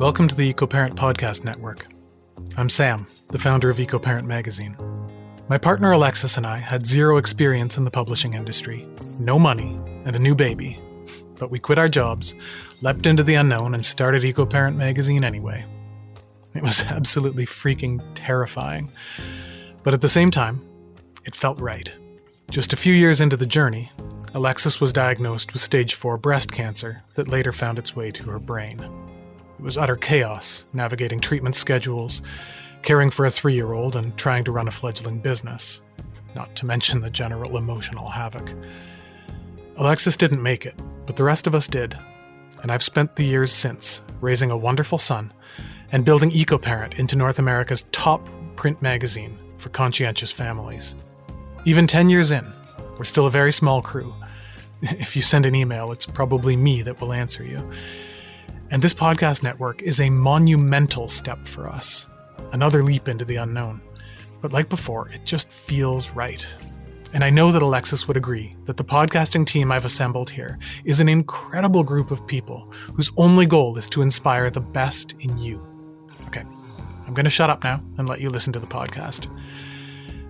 Welcome to the EcoParent Podcast Network. I'm Sam, the founder of EcoParent Magazine. My partner Alexis and I had zero experience in the publishing industry, no money, and a new baby. But we quit our jobs, leapt into the unknown, and started EcoParent Magazine anyway. It was absolutely freaking terrifying. But at the same time, it felt right. Just a few years into the journey, Alexis was diagnosed with stage 4 breast cancer that later found its way to her brain. It was utter chaos, navigating treatment schedules, caring for a 3-year-old, and trying to run a fledgling business, not to mention the general emotional havoc. Alexis didn't make it, but the rest of us did, and I've spent the years since raising a wonderful son and building EcoParent into North America's top print magazine for conscientious families. Even 10 years in, we're still a very small crew. If you send an email, it's probably me that will answer you. And this podcast network is a monumental step for us, another leap into the unknown. But like before, it just feels right. And I know that Alexis would agree that the podcasting team I've assembled here is an incredible group of people whose only goal is to inspire the best in you. Okay, I'm going to shut up now and let you listen to the podcast.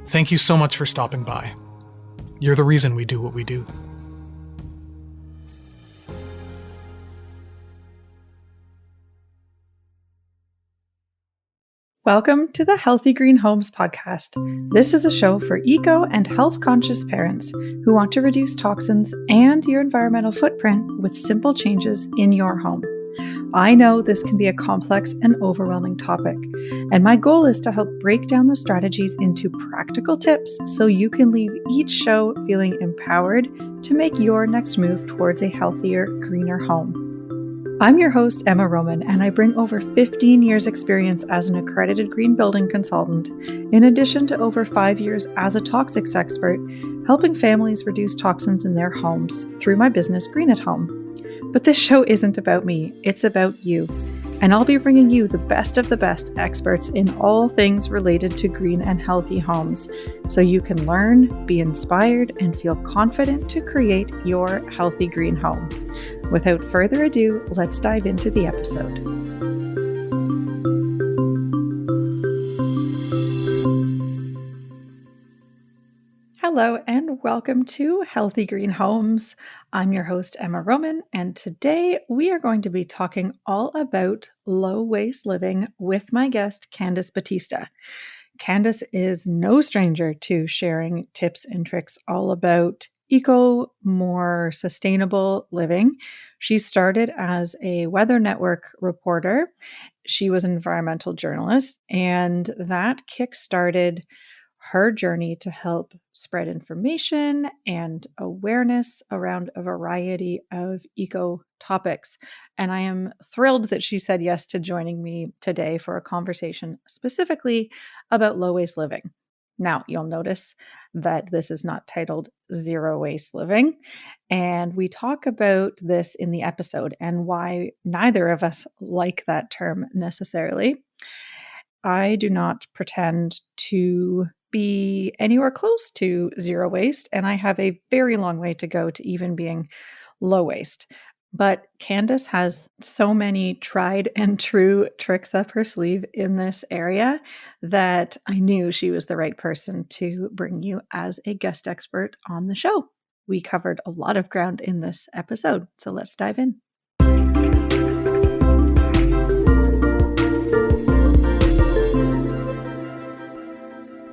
Thank you so much for stopping by. You're the reason we do what we do. Welcome to the Healthy Green Homes podcast. This is a show for eco and health-conscious parents who want to reduce toxins and your environmental footprint with simple changes in your home. I know this can be a complex and overwhelming topic, and my goal is to help break down the strategies into practical tips so you can leave each show feeling empowered to make your next move towards a healthier, greener home. I'm your host, Emma Roman, and I bring over 15 years experience as an accredited green building consultant, in addition to over 5 years as a toxics expert, helping families reduce toxins in their homes through my business, Green at Home. But this show isn't about me, it's about you. And I'll be bringing you the best of the best experts in all things related to green and healthy homes, so you can learn, be inspired, and feel confident to create your healthy green home. Without further ado, let's dive into the episode. Hello and welcome to Healthy Green Homes. I'm your host, Emma Roman, and today we are going to be talking all about low-waste living with my guest, Candice Batista. Candice is no stranger to sharing tips and tricks all about eco, more sustainable living. She started as a Weather Network reporter. She was an environmental journalist, and that kickstarted her journey to help spread information and awareness around a variety of eco topics. And I am thrilled that she said yes to joining me today for a conversation specifically about low waste living. Now, you'll notice that this is not titled Zero Waste Living. And we talk about this in the episode and why neither of us like that term necessarily. I do not pretend to be anywhere close to zero waste, and I have a very long way to go to even being low waste. But Candice has so many tried and true tricks up her sleeve in this area that I knew she was the right person to bring you as a guest expert on the show. We covered a lot of ground in this episode, so let's dive in.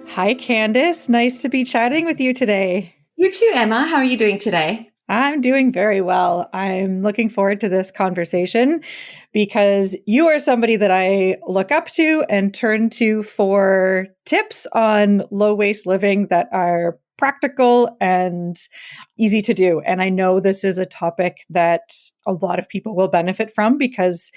Hi, Candice. Nice to be chatting with you today. You too, Emma. How are you doing today? I'm doing very well. I'm looking forward to this conversation because you are somebody that I look up to and turn to for tips on low waste living that are practical and easy to do. And I know this is a topic that a lot of people will benefit from because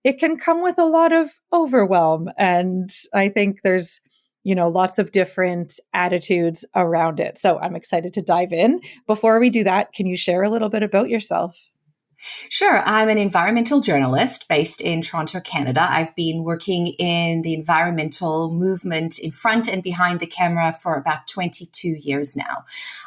it can come with a lot of overwhelm. And I think there's lots of different attitudes around it. So I'm excited to dive in. Before we do that, can you share a little bit about yourself? Sure. I'm an environmental journalist based in Toronto, Canada. I've been working in the environmental movement in front and behind the camera for about 22 years now.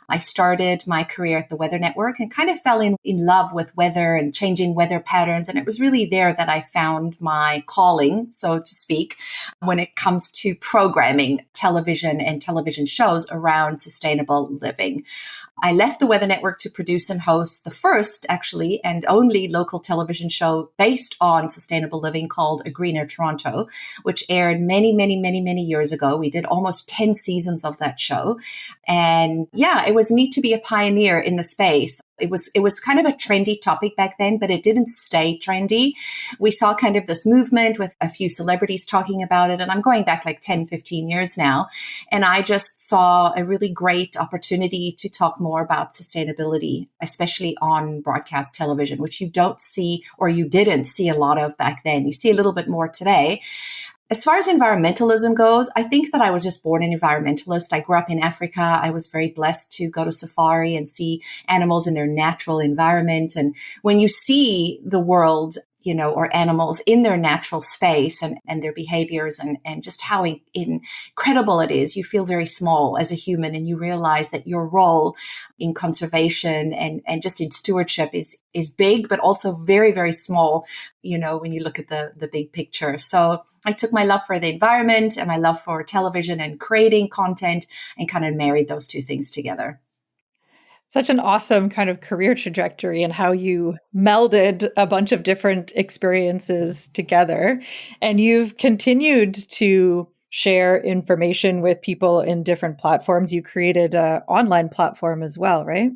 I started my career at the Weather Network and kind of fell in love with weather and changing weather patterns. And it was really there that I found my calling, so to speak, when it comes to programming television and television shows around sustainable living. I left the Weather Network to produce and host the first, actually, and only local television show based on sustainable living called A Greener Toronto, which aired many, many, many, many years ago. We did almost 10 seasons of that show. And yeah, it was neat to be a pioneer in the space. It was kind of a trendy topic back then, but it didn't stay trendy. We saw kind of this movement with a few celebrities talking about it. And I'm going back like 10, 15 years now. And I just saw a really great opportunity to talk more about sustainability, especially on broadcast television, which you don't see, or you didn't see a lot of back then. You see a little bit more today. As far as environmentalism goes, I think that I was just born an environmentalist. I grew up in Africa. I was very blessed to go to safari and see animals in their natural environment. And when you see the world, or animals in their natural space and their behaviors and just how incredible it is, you feel very small as a human, and you realize that your role in conservation and just in stewardship is big, but also very, very small, when you look at the big picture. So I took my love for the environment and my love for television and creating content and kind of married those two things together. Such an awesome kind of career trajectory and how you melded a bunch of different experiences together. And you've continued to share information with people in different platforms. You created an online platform as well, right?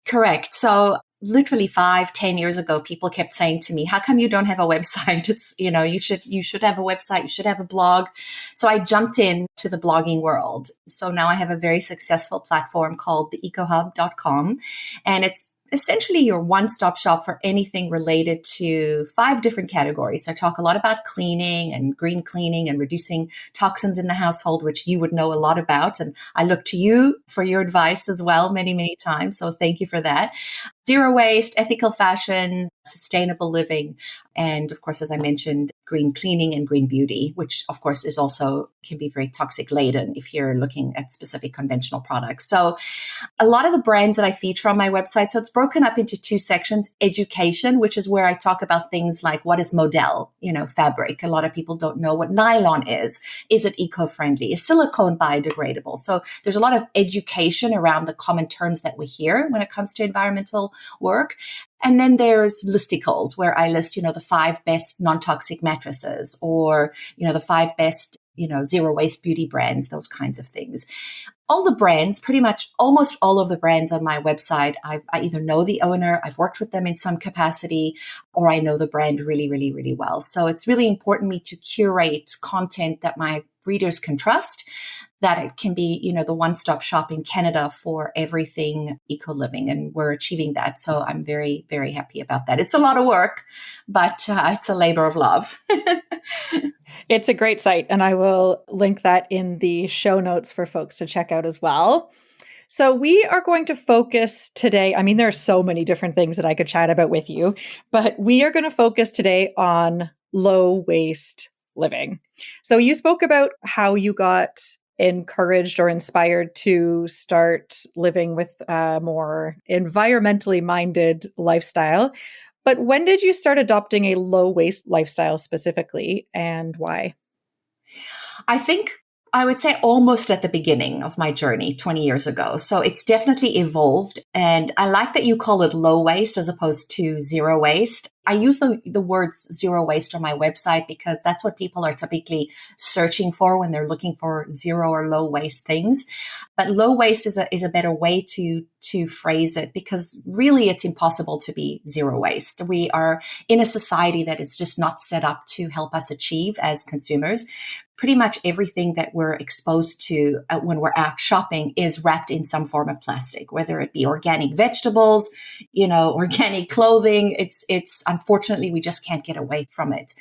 Correct. So literally 5-10 years ago, people kept saying to me, how come you don't have a website? It's, you should have a website. You should have a blog. So I jumped into the blogging world. So now I have a very successful platform called theecohub.com. And it's essentially your one-stop shop for anything related to 5 different categories. So I talk a lot about cleaning and green cleaning and reducing toxins in the household, which you would know a lot about. And I look to you for your advice as well many, many times. So thank you for that. Zero waste, ethical fashion, sustainable living, and of course, as I mentioned, green cleaning and green beauty, which of course is also can be very toxic laden if you're looking at specific conventional products. So a lot of the brands that I feature on my website, so it's broken up into 2 sections: education, which is where I talk about things like what is modal, fabric. A lot of people don't know what nylon is. Is it eco-friendly? Is silicone biodegradable? So there's a lot of education around the common terms that we hear when it comes to environmental work. And then there's listicles where I list, the 5 best non-toxic mattresses or, the 5 best, zero waste beauty brands, those kinds of things. All the brands, pretty much almost all of the brands on my website, I either know the owner, I've worked with them in some capacity, or I know the brand really, really, really well. So it's really important to me to curate content that my readers can trust, that it can be, the one-stop shop in Canada for everything eco-living. And we're achieving that. So I'm very, very happy about that. It's a lot of work, but it's a labor of love. It's a great site, and I will link that in the show notes for folks to check out as well. So we are going to focus today. There are so many different things that I could chat about with you, but we are going to focus today on low waste living. So you spoke about how you got encouraged or inspired to start living with a more environmentally minded lifestyle. But when did you start adopting a low waste lifestyle specifically, and why? I think I would say almost at the beginning of my journey 20 years ago. So it's definitely evolved. And I like that you call it low waste as opposed to zero waste. I use the words zero waste on my website because that's what people are typically searching for when they're looking for zero or low waste things. But low waste is a better way to phrase it, because really it's impossible to be zero waste. We are in a society that is just not set up to help us achieve as consumers. Pretty much everything that we're exposed to when we're out shopping is wrapped in some form of plastic, whether it be organic vegetables, organic clothing. It's unfortunately, we just can't get away from it.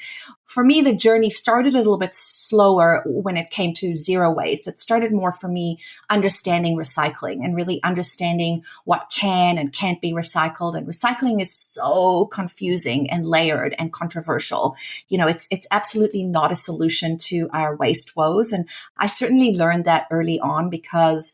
for me, the journey started a little bit slower when it came to zero waste. It started more for me understanding recycling and really understanding what can and can't be recycled. And recycling is so confusing and layered and controversial. It's absolutely not a solution to our waste woes. And I certainly learned that early on because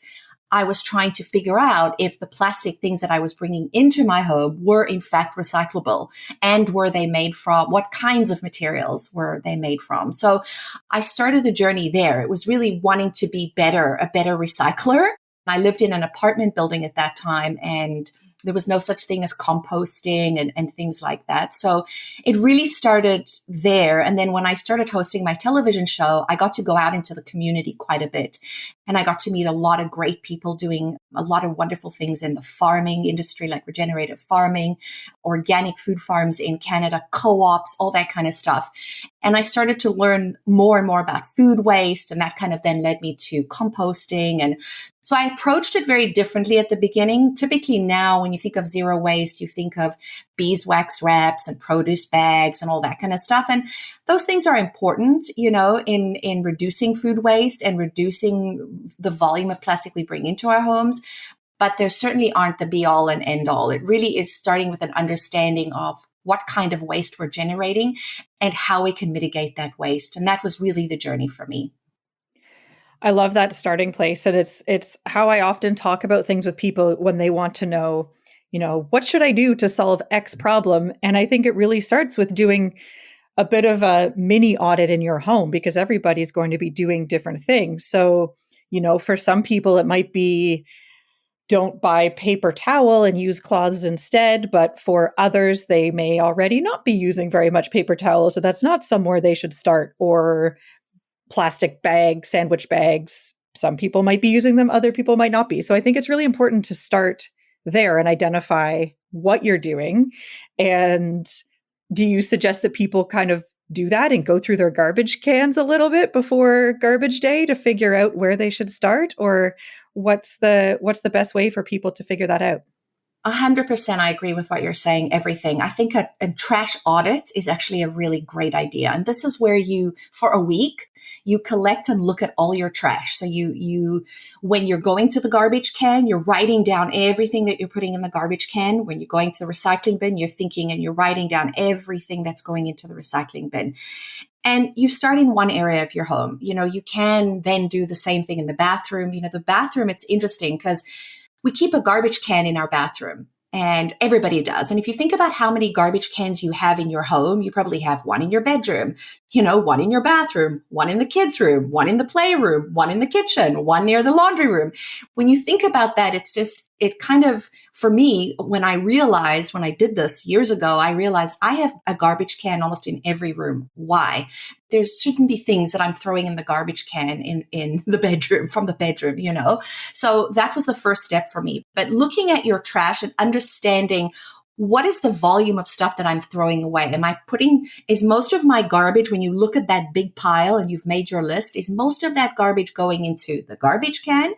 I was trying to figure out if the plastic things that I was bringing into my home were in fact recyclable, and were they made from, what kinds of materials were they made from? So I started the journey there. It was really wanting to be a better recycler. I lived in an apartment building at that time, and there was no such thing as composting and things like that. So it really started there. And then when I started hosting my television show, I got to go out into the community quite a bit. And I got to meet a lot of great people doing a lot of wonderful things in the farming industry, like regenerative farming, organic food farms in Canada, co-ops, all that kind of stuff. And I started to learn more and more about food waste. And that kind of then led me to composting. And so I approached it very differently at the beginning. Typically now, when you think of zero waste, you think of beeswax wraps and produce bags and all that kind of stuff. And those things are important, in reducing food waste and reducing the volume of plastic we bring into our homes. But there certainly aren't the be all and end all. It really is starting with an understanding of what kind of waste we're generating and how we can mitigate that waste. And that was really the journey for me. I love that starting place. And it's how I often talk about things with people when they want to know, what should I do to solve X problem? And I think it really starts with doing a bit of a mini audit in your home, because everybody's going to be doing different things. So, for some people, it might be don't buy paper towel and use cloths instead. But for others, they may already not be using very much paper towel. So that's not somewhere they should start. Or plastic bags, sandwich bags. Some people might be using them, other people might not be. So I think it's really important to start there and identify what you're doing. And do you suggest that people kind of do that and go through their garbage cans a little bit before garbage day to figure out where they should start? Or what's the best way for people to figure that out? 100%, I agree with what you're saying, everything. I think a trash audit is actually a really great idea. And this is where you, for a week, you collect and look at all your trash. So you, when you're going to the garbage can, you're writing down everything that you're putting in the garbage can. When you're going to the recycling bin, you're thinking and you're writing down everything that's going into the recycling bin. And you start in one area of your home. You can then do the same thing in the bathroom. The bathroom, it's interesting because we keep a garbage can in our bathroom, and everybody does. And if you think about how many garbage cans you have in your home, you probably have one in your bedroom, one in your bathroom, one in the kids' room, one in the playroom, one in the kitchen, one near the laundry room. When you think about that, it kind of, for me, when I did this years ago, I realized I have a garbage can almost in every room. Why? There shouldn't be things that I'm throwing in the garbage can in the bedroom, from the bedroom, So that was the first step for me. But looking at your trash and understanding what is the volume of stuff that I'm throwing away? Is most of my garbage, when you look at that big pile and you've made your list, is most of that garbage going into the garbage can?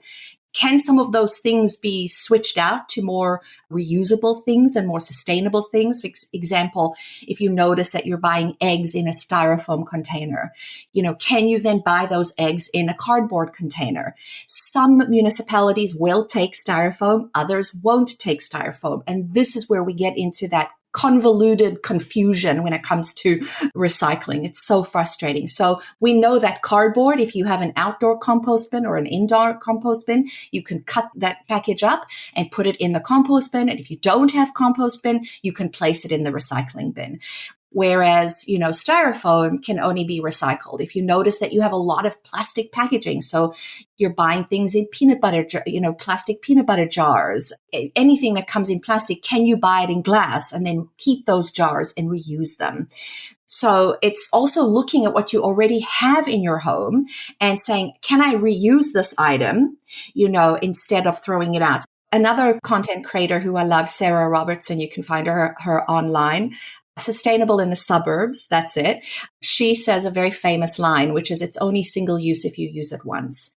Can some of those things be switched out to more reusable things and more sustainable things? For example, if you notice that you're buying eggs in a styrofoam container, can you then buy those eggs in a cardboard container? Some municipalities will take styrofoam, others won't take styrofoam. And this is where we get into that convoluted confusion when it comes to recycling. It's so frustrating. So we know that cardboard, if you have an outdoor compost bin or an indoor compost bin, you can cut that package up and put it in the compost bin. And if you don't have compost bin, you can place it in the recycling bin. Whereas, styrofoam can only be recycled. If you notice that you have a lot of plastic packaging, so you're buying things in peanut butter, plastic peanut butter jars, anything that comes in plastic, can you buy it in glass and then keep those jars and reuse them? So it's also looking at what you already have in your home and saying, can I reuse this item, instead of throwing it out? Another content creator who I love, Sarah Robertson, you can find her online. Sustainable in the Suburbs, that's it. She says a very famous line, which is, it's only single use if you use it once.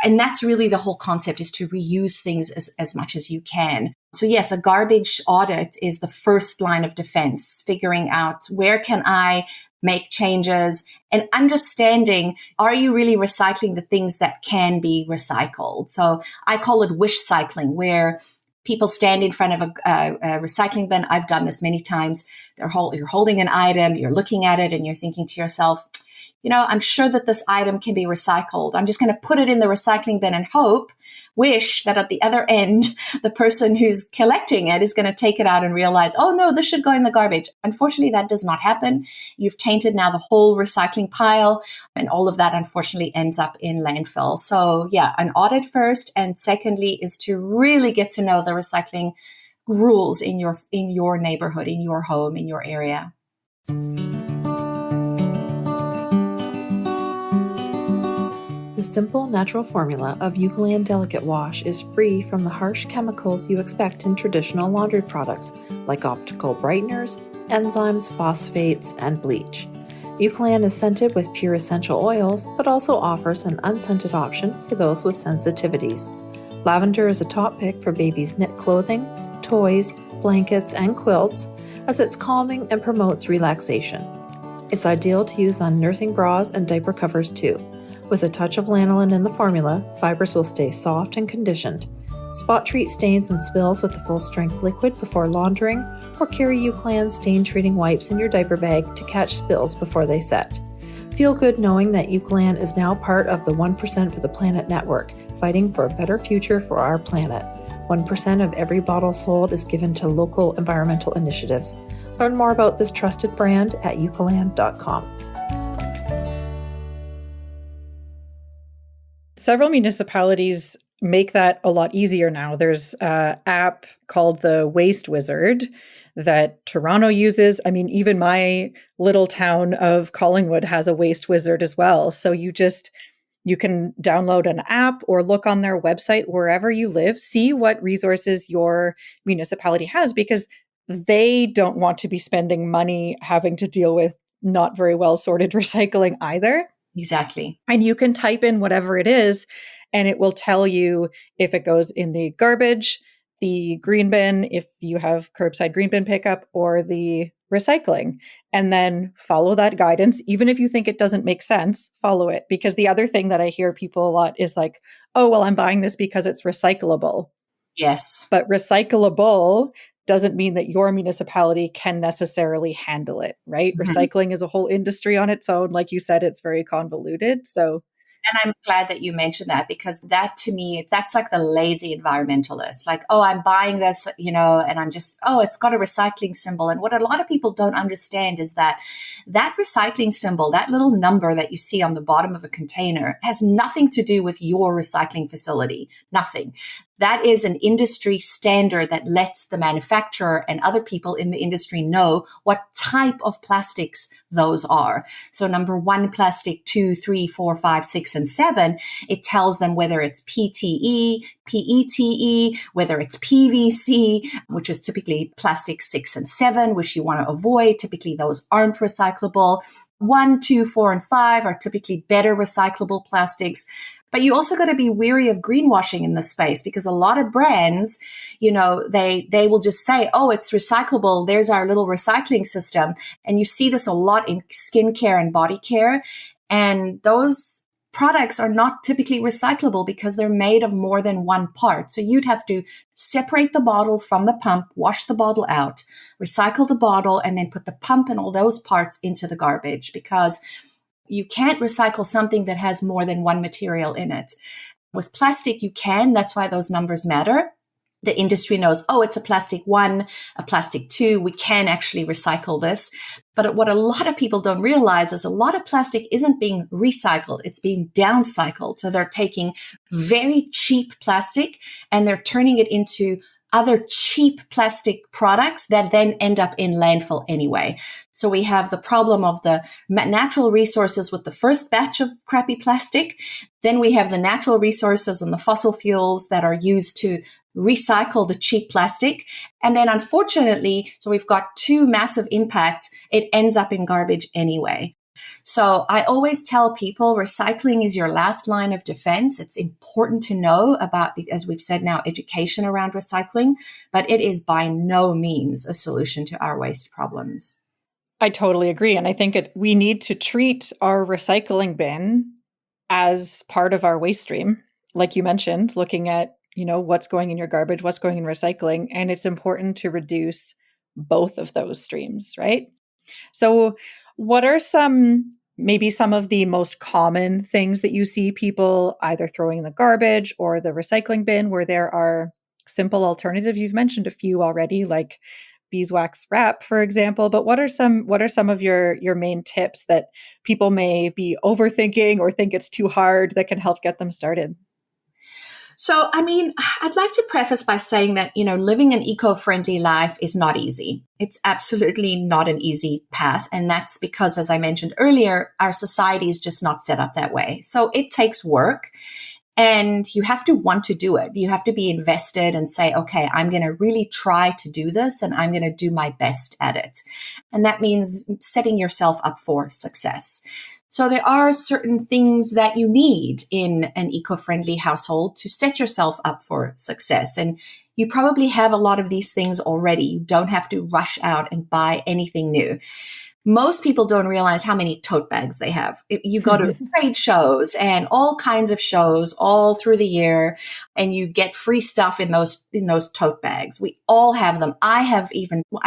And that's really the whole concept, is to reuse things as much as you can. So yes, a garbage audit is the first line of defense, figuring out where can I make changes and understanding, are you really recycling the things that can be recycled? So I call it wish cycling, where people stand in front of a recycling bin. I've done this many times. You're holding an item, you're looking at it, and you're thinking to yourself, I'm sure that this item can be recycled. I'm just going to put it in the recycling bin and wish that at the other end, the person who's collecting it is going to take it out and realize, oh no, this should go in the garbage. Unfortunately, that does not happen. You've tainted now the whole recycling pile, and all of that unfortunately ends up in landfill. So yeah, an audit first. And secondly is to really get to know the recycling rules in your neighborhood, in your home, in your area. The simple, natural formula of Eucalan Delicate Wash is free from the harsh chemicals you expect in traditional laundry products like optical brighteners, enzymes, phosphates, and bleach. Eucalan is scented with pure essential oils, but also offers an unscented option for those with sensitivities. Lavender is a top pick for babies' knit clothing, toys, blankets, and quilts, as it's calming and promotes relaxation. It's ideal to use on nursing bras and diaper covers too. With a touch of lanolin in the formula, fibers will stay soft and conditioned. Spot treat stains and spills with the full-strength liquid before laundering, or carry Eucalan stain-treating wipes in your diaper bag to catch spills before they set. Feel good knowing that Eucalan is now part of the 1% for the Planet Network, fighting for a better future for our planet. 1% of every bottle sold is given to local environmental initiatives. Learn more about this trusted brand at eucalan.com. Several municipalities make that a lot easier now. There's an app called the Waste Wizard that Toronto uses. I mean, even my little town of Collingwood has a Waste Wizard as well. So you can download an app or look on their website wherever you live, see what resources your municipality has, because they don't want to be spending money having to deal with not very well sorted recycling either. Exactly. And you can type in whatever it is, and it will tell you if it goes in the garbage, the green bin, if you have curbside green bin pickup, or the recycling. And then follow that guidance. Even if you think it doesn't make sense, follow it. Because the other thing that I hear people a lot is like, oh, well, I'm buying this because it's recyclable. Yes. But recyclable doesn't mean that your municipality can necessarily handle it, right? Mm-hmm. Recycling is a whole industry on its own. Like you said, it's very convoluted. So, and I'm glad that you mentioned that, because that to me, that's like the lazy environmentalist. Like, oh, I'm buying this, and I'm just, oh, it's got a recycling symbol. And what a lot of people don't understand is that recycling symbol, that little number that you see on the bottom of a container, has nothing to do with your recycling facility. Nothing. That is an industry standard that lets the manufacturer and other people in the industry know what type of plastics those are. So number 1, plastic 2, 3, 4, 5, 6, and 7, it tells them whether it's PTE, PETE, whether it's PVC, which is typically plastic 6 and 7, which you want to avoid. Typically, those aren't recyclable. 1, 2, 4, and 5 are typically better recyclable plastics. But you also got to be wary of greenwashing in this space, because a lot of brands, they will just say, oh, it's recyclable. There's our little recycling system. And you see this a lot in skincare and body care. And those products are not typically recyclable because they're made of more than one part. So you'd have to separate the bottle from the pump, wash the bottle out, recycle the bottle, and then put the pump and all those parts into the garbage, because you can't recycle something that has more than one material in it. With plastic, you can. That's why those numbers matter. The industry knows, oh, it's a plastic 1, a plastic 2. We can actually recycle this. But what a lot of people don't realize is a lot of plastic isn't being recycled. It's being downcycled. So they're taking very cheap plastic and they're turning it into other cheap plastic products that then end up in landfill anyway. So we have the problem of the natural resources with the first batch of crappy plastic. Then we have the natural resources and the fossil fuels that are used to recycle the cheap plastic. And then unfortunately, so we've got 2 massive impacts. It ends up in garbage anyway. So I always tell people recycling is your last line of defense. It's important to know about, as we've said now, education around recycling, but it is by no means a solution to our waste problems. I totally agree. And I think we need to treat our recycling bin as part of our waste stream. Like you mentioned, looking at, what's going in your garbage, what's going in recycling. And it's important to reduce both of those streams, right? So what are maybe some of the most common things that you see people either throwing in the garbage or the recycling bin where there are simple alternatives? You've mentioned a few already, like Beeswax Wrap, for example, but what are some of your main tips that people may be overthinking or think it's too hard that can help get them started? So, I'd like to preface by saying that, living an eco-friendly life is not easy. It's absolutely not an easy path. And that's because, as I mentioned earlier, our society is just not set up that way. So it takes work and you have to want to do it. You have to be invested and say, okay, I'm going to really try to do this and I'm going to do my best at it. And that means setting yourself up for success. So there are certain things that you need in an eco-friendly household to set yourself up for success. And you probably have a lot of these things already. You don't have to rush out and buy anything new. Most people don't realize how many tote bags they have. You go to trade shows and all kinds of shows all through the year, and you get free stuff in those tote bags. We all have them. I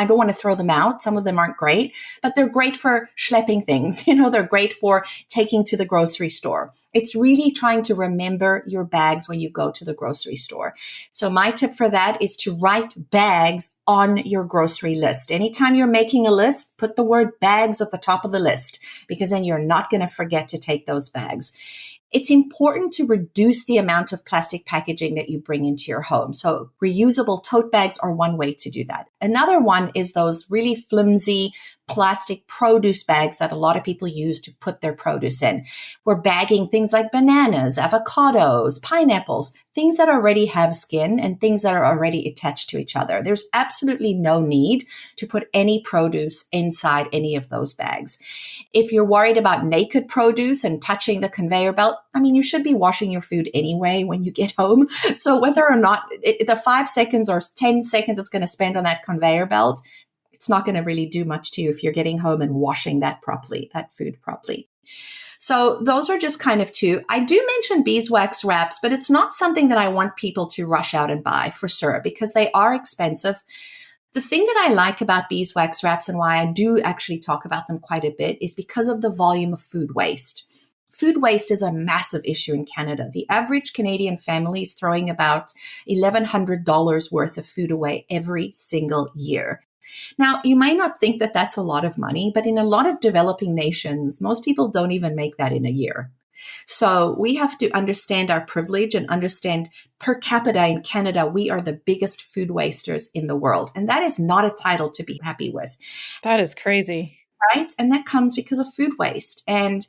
don't want to throw them out. Some of them aren't great, but they're great for schlepping things. They're great for taking to the grocery store. It's really trying to remember your bags when you go to the grocery store. So my tip for that is to write bags on your grocery list. Anytime you're making a list, put the word bags at the top of the list, because then you're not going to forget to take those bags. It's important to reduce the amount of plastic packaging that you bring into your home. So reusable tote bags are one way to do that. Another one is those really flimsy plastic produce bags that a lot of people use to put their produce in. We're bagging things like bananas, avocados, pineapples, things that already have skin and things that are already attached to each other. There's absolutely no need to put any produce inside any of those bags. If you're worried about naked produce and touching the conveyor belt, you should be washing your food anyway when you get home. So whether or not the 5 seconds or 10 seconds it's going to spend on that conveyor belt, it's not going to really do much to you if you're getting home and washing that food properly. So those are just kind of two. I do mention beeswax wraps, but it's not something that I want people to rush out and buy for sure, because they are expensive. The thing that I like about beeswax wraps and why I do actually talk about them quite a bit is because of the volume of food waste. Food waste is a massive issue in Canada. The average Canadian family is throwing about $1,100 worth of food away every single year. Now, you might not think that that's a lot of money, but in a lot of developing nations, most people don't even make that in a year. So we have to understand our privilege and understand per capita in Canada, we are the biggest food wasters in the world. And that is not a title to be happy with. That is crazy. Right? And that comes because of food waste. And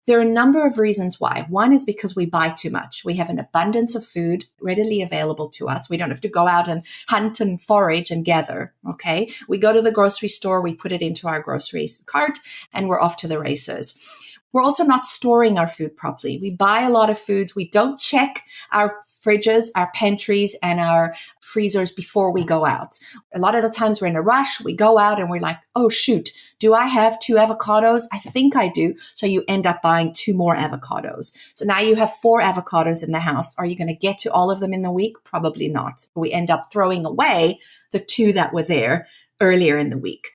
there are a number of reasons why. One is because we buy too much. We have an abundance of food readily available to us. We don't have to go out and hunt and forage and gather, okay? We go to the grocery store, we put it into our groceries cart, and we're off to the races. We're also not storing our food properly. We buy a lot of foods. We don't check our fridges, our pantries, and our freezers before we go out. A lot of the times we're in a rush. We go out and we're like, oh, shoot, do I have 2 avocados? I think I do. So you end up buying 2 more avocados. So now you have 4 avocados in the house. Are you going to get to all of them in the week? Probably not. We end up throwing away the 2 that were there earlier in the week.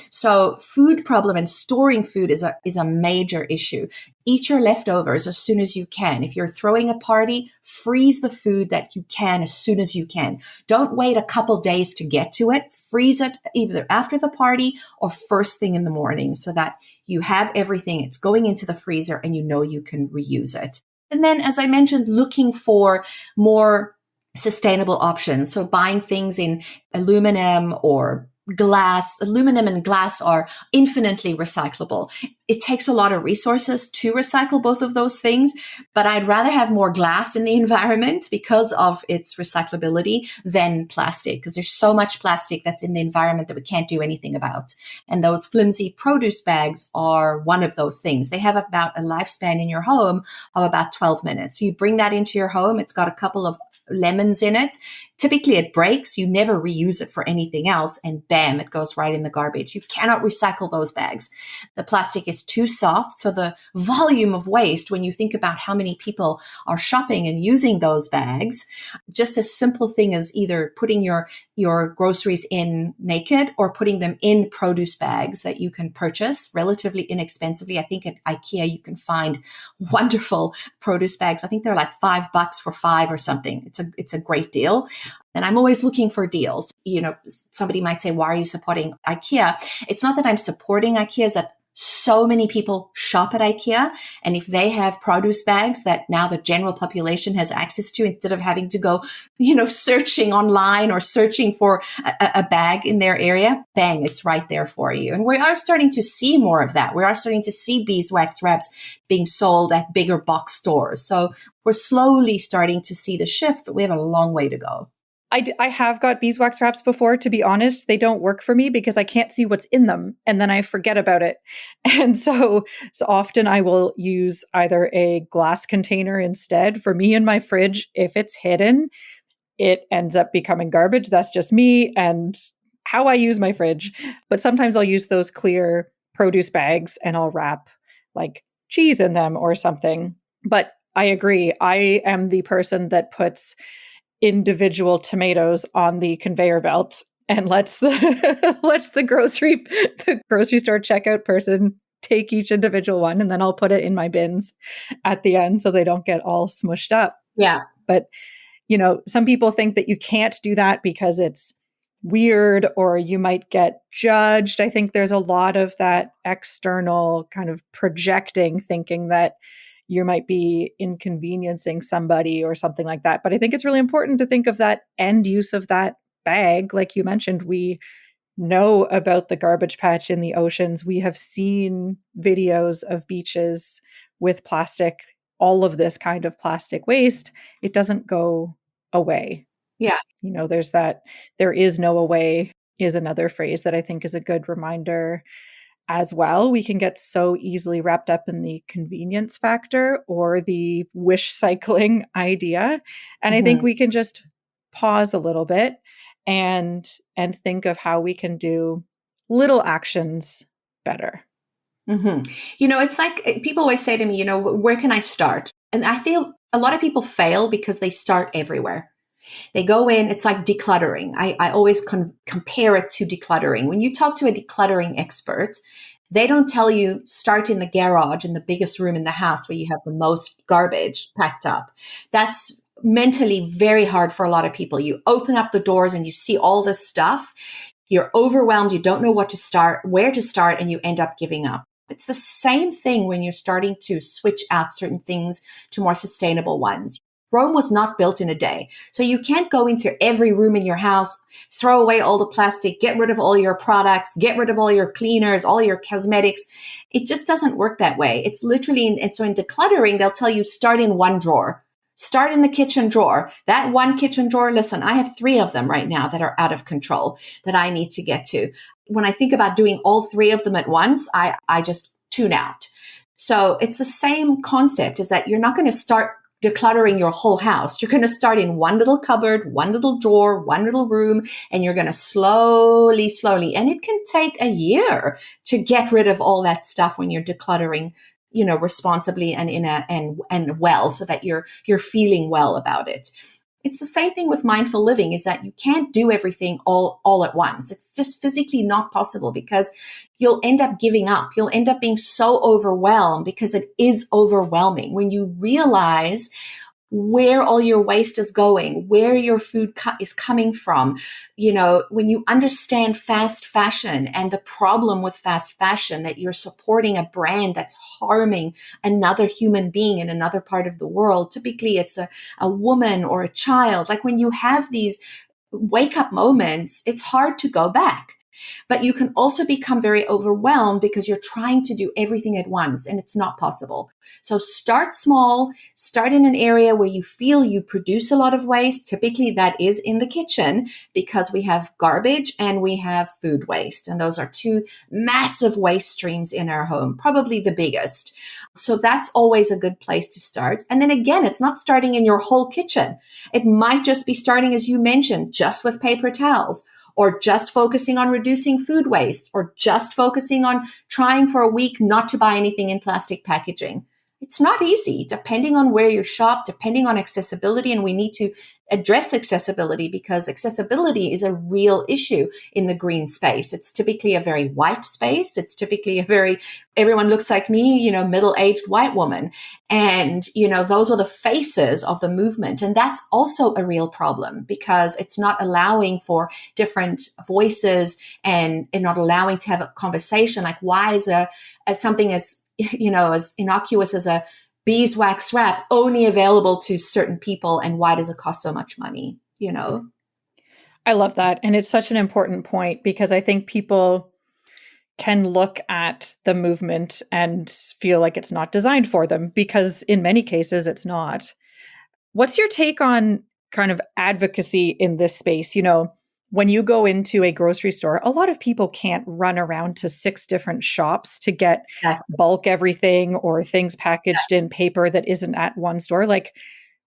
So food problem and storing food is a major issue. Eat your leftovers as soon as you can. If you're throwing a party, freeze the food that you can as soon as you can. Don't wait a couple days to get to it. Freeze it either after the party or first thing in the morning so that you have everything. It's going into the freezer and you know you can reuse it. And then, as I mentioned, looking for more sustainable options. So buying things in aluminum or glass. Aluminum and glass are infinitely recyclable. It takes a lot of resources to recycle both of those things, but I'd rather have more glass in the environment because of its recyclability than plastic, because there's so much plastic that's in the environment that we can't do anything about. And those flimsy produce bags are one of those things. They have about a lifespan in your home of about 12 minutes. So you bring that into your home. It's got a couple of lemons in it. Typically it breaks. You never reuse it for anything else. And bam, it goes right in the garbage. You cannot recycle those bags. The plastic is too soft. So the volume of waste, when you think about how many people are shopping and using those bags, just a simple thing as either putting your groceries in naked or putting them in produce bags that you can purchase relatively inexpensively. I think at IKEA, you can find wonderful produce bags. I think they're like $5 for 5 or something. It's a great deal. And I'm always looking for deals. You know, somebody might say, why are you supporting IKEA? It's not that I'm supporting IKEA, it's that so many people shop at IKEA. And if they have produce bags that now the general population has access to, instead of having to go, searching online or searching for a bag in their area, bang, it's right there for you. And we are starting to see more of that. We are starting to see beeswax wraps being sold at bigger box stores. So we're slowly starting to see the shift, but we have a long way to go. I have got beeswax wraps before. To be honest, they don't work for me because I can't see what's in them and then I forget about it. And so often I will use either a glass container instead. For me in my fridge, if it's hidden, it ends up becoming garbage. That's just me and how I use my fridge. But sometimes I'll use those clear produce bags and I'll wrap like cheese in them or something. But I agree. I am the person that puts individual tomatoes on the conveyor belt and lets the grocery store checkout person take each individual one, and then I'll put it in my bins at the end so they don't get all smushed up. Yeah. But some people think that you can't do that because it's weird or you might get judged. I think there's a lot of that external kind of projecting, thinking that you might be inconveniencing somebody or something like that. But I think it's really important to think of that end use of that bag. Like you mentioned, we know about the garbage patch in the oceans. We have seen videos of beaches with plastic, all of this kind of plastic waste. It doesn't go away. Yeah. There's that, there is no away is another phrase that I think is a good reminder as well. We can get so easily wrapped up in the convenience factor or the wish cycling idea. And I think we can just pause a little bit and think of how we can do little actions better. It's like people always say to me, where can I start? And I feel a lot of people fail because they start everywhere. They go in, it's like decluttering. I always compare it to decluttering. When you talk to a decluttering expert, they don't tell you start in the garage in the biggest room in the house where you have the most garbage packed up. That's mentally very hard for a lot of people. You open up the doors and you see all this stuff. You're overwhelmed. You don't know where to start, and you end up giving up. It's the same thing when you're starting to switch out certain things to more sustainable ones. Rome was not built in a day. So you can't go into every room in your house, throw away all the plastic, get rid of all your products, get rid of all your cleaners, all your cosmetics. It just doesn't work that way. It's literally, and so in decluttering, they'll tell you start in one drawer. Start in the kitchen drawer. That one kitchen drawer, listen, I have 3 of them right now that are out of control that I need to get to. When I think about doing all 3 of them at once, I just tune out. So it's the same concept, is that you're not going to start decluttering your whole house. You're going to start in one little cupboard, one little drawer, one little room, and you're going to slowly, and it can take a year to get rid of all that stuff when you're decluttering, responsibly and well, so that you're feeling well about it. It's the same thing with mindful living, is that you can't do everything all at once. It's just physically not possible because you'll end up giving up. You'll end up being so overwhelmed because it is overwhelming when you realize where all your waste is going, where your food is coming from. When you understand fast fashion and the problem with fast fashion, that you're supporting a brand that's harming another human being in another part of the world. Typically, it's a woman or a child. Like when you have these wake up moments, it's hard to go back. But you can also become very overwhelmed because you're trying to do everything at once and it's not possible. So start small, start in an area where you feel you produce a lot of waste. Typically that is in the kitchen because we have garbage and we have food waste. And those are two massive waste streams in our home, probably the biggest. So that's always a good place to start. And then again, it's not starting in your whole kitchen. It might just be starting, as you mentioned, just with paper towels, or just focusing on reducing food waste, or just focusing on trying for a week not to buy anything in plastic packaging. It's not easy, depending on where you shop, depending on accessibility, and we need to address accessibility because accessibility is a real issue in the green space. It's typically a very white space. It's typically everyone looks like me, middle-aged white woman. And, those are the faces of the movement. And that's also a real problem because it's not allowing for different voices and not allowing to have a conversation. Like, why is something as innocuous as a beeswax wrap only available to certain people, and why does it cost so much money? I love that. And it's such an important point because I think people can look at the movement and feel like it's not designed for them because in many cases it's not. What's your take on kind of advocacy in this space? When you go into a grocery store, a lot of people can't run around to 6 different shops to get bulk everything or things packaged in paper that isn't at one store. Like,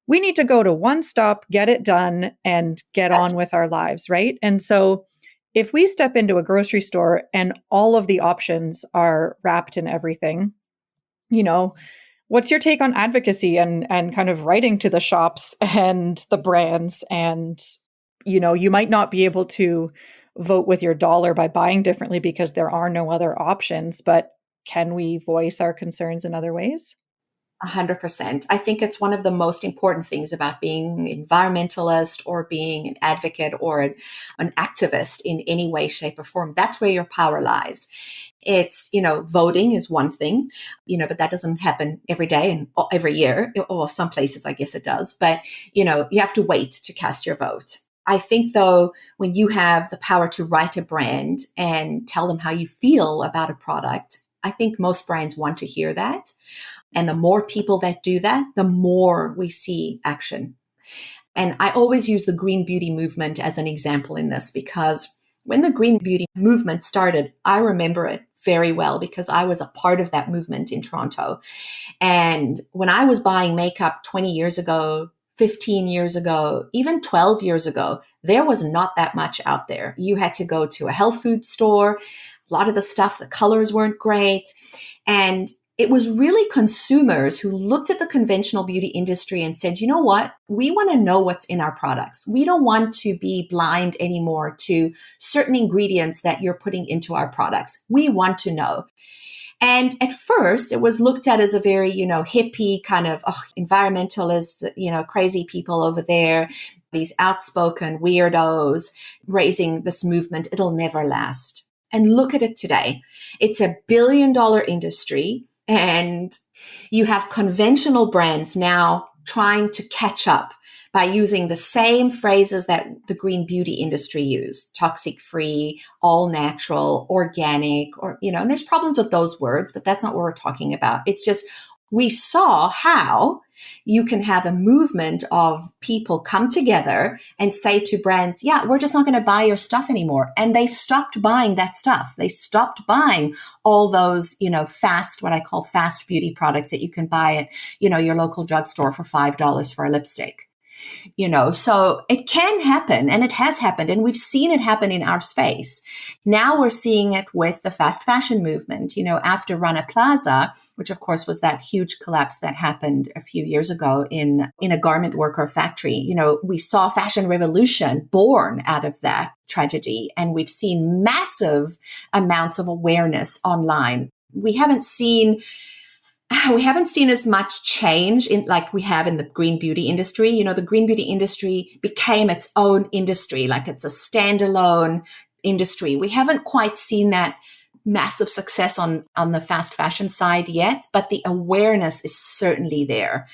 we need to go to one stop, get it done, and get on with our lives, right? And so if we step into a grocery store and all of the options are wrapped in everything, what's your take on advocacy and kind of writing to the shops and the brands? And you might not be able to vote with your dollar by buying differently because there are no other options, but can we voice our concerns in other ways? 100%. I think it's one of the most important things about being an environmentalist or being an advocate or an activist in any way, shape, or form. That's where your power lies. It's, voting is one thing, but that doesn't happen every day and every year, or some places, I guess it does. But, you have to wait to cast your vote. I think, though, when you have the power to write a brand and tell them how you feel about a product, I think most brands want to hear that. And the more people that do that, the more we see action. And I always use the green beauty movement as an example in this because when the green beauty movement started, I remember it very well because I was a part of that movement in Toronto. And when I was buying makeup 20 years ago, 15 years ago, even 12 years ago, there was not that much out there. You had to go to a health food store. A lot of the stuff, the colors weren't great. And it was really consumers who looked at the conventional beauty industry and said, you know what? We want to know what's in our products. We don't want to be blind anymore to certain ingredients that you're putting into our products. We want to know. And at first, it was looked at as a very, hippie kind of environmentalists, crazy people over there, these outspoken weirdos raising this movement. It'll never last. And look at it today. It's a billion-dollar industry. And you have conventional brands now trying to catch up by using the same phrases that the green beauty industry used: toxic free, all natural, organic, or, and there's problems with those words, but that's not what we're talking about. It's just, we saw how you can have a movement of people come together and say to brands, yeah, we're just not going to buy your stuff anymore. And they stopped buying that stuff. They stopped buying all those, what I call fast beauty products that you can buy at, your local drugstore for $5 for a lipstick. So it can happen, and it has happened, and we've seen it happen in our space. Now we're seeing it with the fast fashion movement, after Rana Plaza, which of course was that huge collapse that happened a few years ago in a garment worker factory. We saw fashion revolution born out of that tragedy, and we've seen massive amounts of awareness online. We haven't seen as much change like we have in the green beauty industry. The green beauty industry became its own industry, like it's a standalone industry. We haven't quite seen that massive success on the fast fashion side yet, but the awareness is certainly there.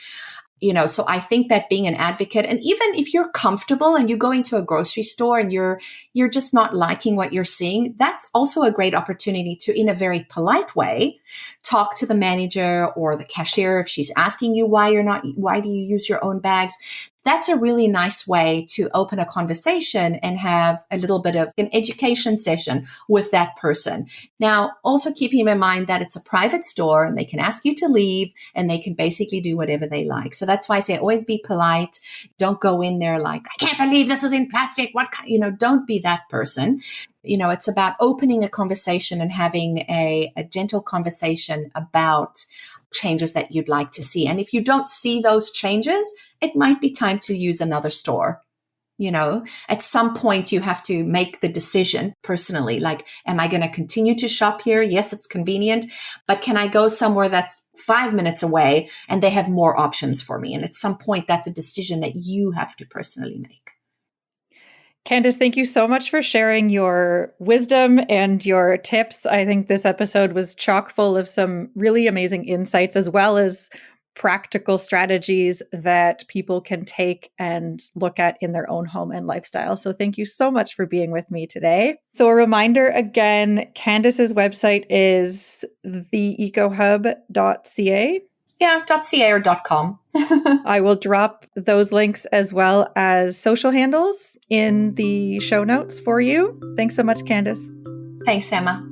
So I think that being an advocate, and even if you're comfortable and you go into a grocery store and you're just not liking what you're seeing, that's also a great opportunity to, in a very polite way, talk to the manager or the cashier if she's asking you why do you use your own bags. That's a really nice way to open a conversation and have a little bit of an education session with that person. Now, also keeping in mind that it's a private store and they can ask you to leave and they can basically do whatever they like. So that's why I say always be polite. Don't go in there like, I can't believe this is in plastic. Don't be that person. It's about opening a conversation and having a gentle conversation about changes that you'd like to see. And if you don't see those changes, it might be time to use another store. At some point you have to make the decision personally, like, am I going to continue to shop here? Yes, it's convenient, but can I go somewhere that's 5 minutes away and they have more options for me? And at some point, that's a decision that you have to personally make. Candace, thank you so much for sharing your wisdom and your tips. I think this episode was chock full of some really amazing insights, as well as practical strategies that people can take and look at in their own home and lifestyle. So thank you so much for being with me today. So a reminder again, Candace's website is theecohub.ca. Yeah, .ca or .com. I will drop those links as well as social handles in the show notes for you. Thanks so much, Candace. Thanks, Emma.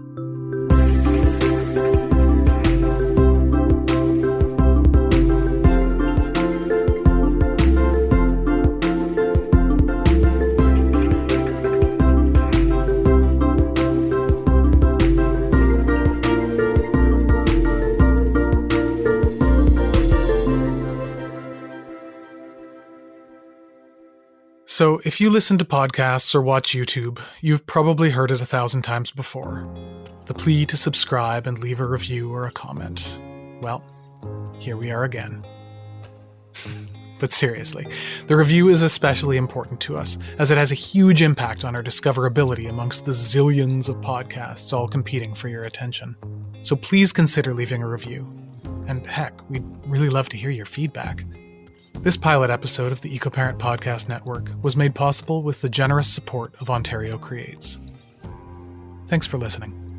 So, if you listen to podcasts or watch YouTube, you've probably heard it 1,000 times before. The plea to subscribe and leave a review or a comment. Well, here we are again. But seriously, the review is especially important to us, as it has a huge impact on our discoverability amongst the zillions of podcasts all competing for your attention. So please consider leaving a review. And heck, we'd really love to hear your feedback. This pilot episode of the EcoParent Podcast Network was made possible with the generous support of Ontario Creates. Thanks for listening.